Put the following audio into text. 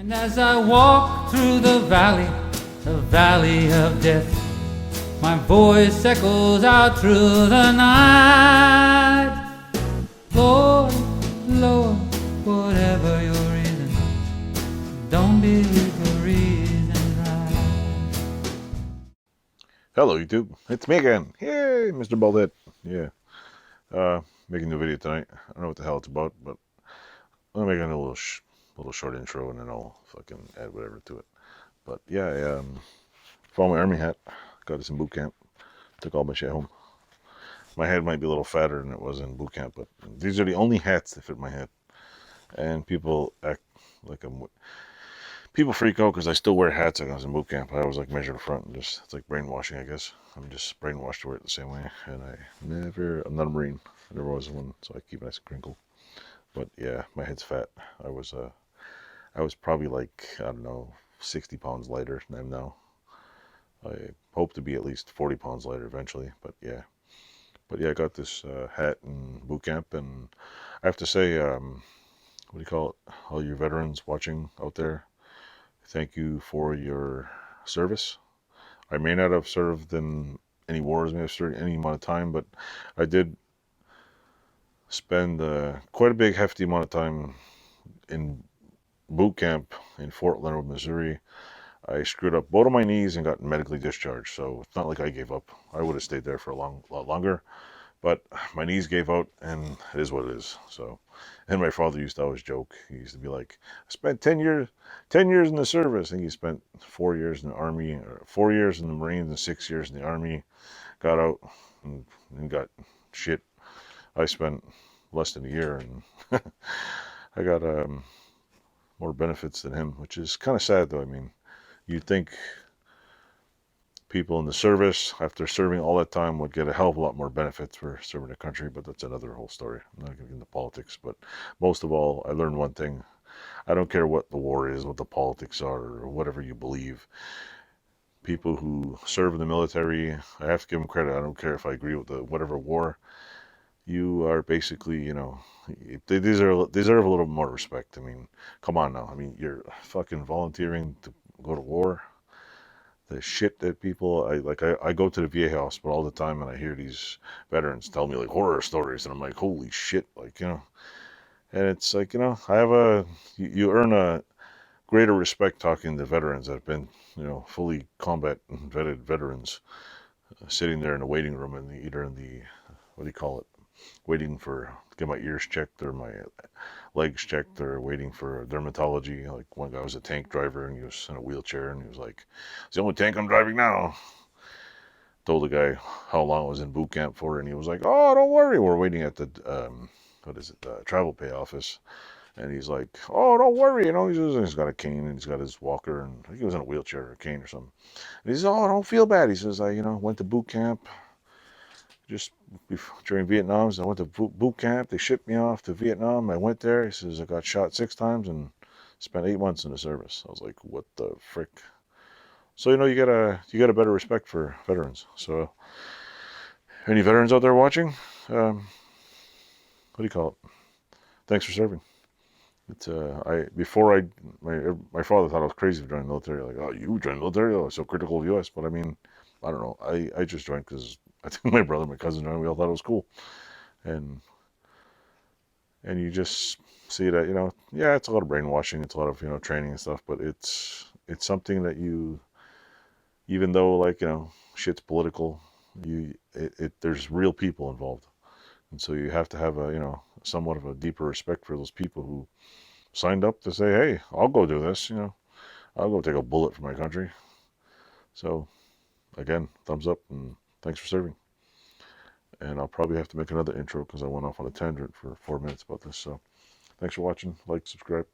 And as I walk through the valley of death, my voice echoes out through the night. Lord, Lord, whatever your reason, don't believe the reason right. Hello YouTube, it's me again. Yay, Mr. Baldhead. Yeah, making the video tonight. I don't know what the hell it's about, but I'm making a little short intro and then I'll fucking add whatever to it. But yeah, I found my army hat. Got this in boot camp. Took all my shit home. My head might be a little fatter than it was in boot camp, but these are the only hats that fit my head. And people act like people freak out because I still wear hats like I was in boot camp. I always like measure the front and just, it's like brainwashing, I guess. I'm just brainwashed to wear it the same way. And I'm not a Marine. I never was one, so I keep it nice and crinkled. But yeah, my head's fat. I was probably like, I don't know, 60 pounds lighter than I am now. I hope to be at least 40 pounds lighter eventually, but yeah. But yeah, I got this hat in boot camp, and I have to say, what do you call it? All you veterans watching out there, thank you for your service. I may not have served in any wars, may have served any amount of time, but I did spend quite a big, hefty amount of time in boot camp in Fort Leonard, Missouri. I screwed up both of my knees and got medically discharged, so it's not like I gave up. I would have stayed there for a lot longer, but my knees gave out, and it is what it is. So, and my father used to always joke. He used to be like, "I spent 10 years in the service." I think he spent 4 years in the Army, or 4 years in the Marines, and 6 years in the Army. Got out and got shit. I spent less than a year, and I got more benefits than him, which is kind of sad, though. I mean, you'd think people in the service, after serving all that time, would get a hell of a lot more benefits for serving the country, but that's another whole story. I'm not going to get into politics, but most of all, I learned one thing. I don't care what the war is, what the politics are, or whatever you believe. People who serve in the military, I have to give them credit. I don't care if I agree with the whatever war. You are basically, they deserve a little more respect. I mean, come on now. I mean, you're fucking volunteering to go to war. The shit that people, I go to the VA hospital all the time and I hear these veterans tell me like horror stories and I'm like, holy shit, and it's like, you earn a greater respect talking to veterans that have been, fully combat vetted veterans, sitting there in the waiting room and either in the, what do you call it, waiting to get my ears checked or my legs checked or waiting for dermatology. Like one guy was a tank driver and he was in a wheelchair and he was like, "It's the only tank I'm driving now." Told the guy how long I was in boot camp for, and he was like, "Oh, don't worry, we're waiting at the travel pay office." And he's like, "Oh, don't worry, he's got a cane and he's got his walker, and I think he was in a wheelchair or a cane or something." And he says, "Oh, don't feel bad." He says, "I went to boot camp just during Vietnam. So I went to boot camp. They shipped me off to Vietnam. I went there." He says, "I got shot 6 times and spent 8 months in the service." I was like, "What the frick?" So you got a better respect for veterans. So any veterans out there watching, what do you call it? Thanks for serving. It's my father thought I was crazy for joining the military. Like, "Oh, you joined the military? Oh, so critical of U.S." But I mean, I don't know. I just joined because I think my brother, my cousin joined. We all thought it was cool, and you just see that yeah, it's a lot of brainwashing. It's a lot of training and stuff. But it's something that even though shit's political, there's real people involved, and so you have to have a somewhat of a deeper respect for those people who signed up to say, "Hey, I'll go do this. I'll go take a bullet for my country." So again, thumbs up and thanks for serving. And I'll probably have to make another intro because I went off on a tangent for 4 minutes about this. So thanks for watching. Like, subscribe.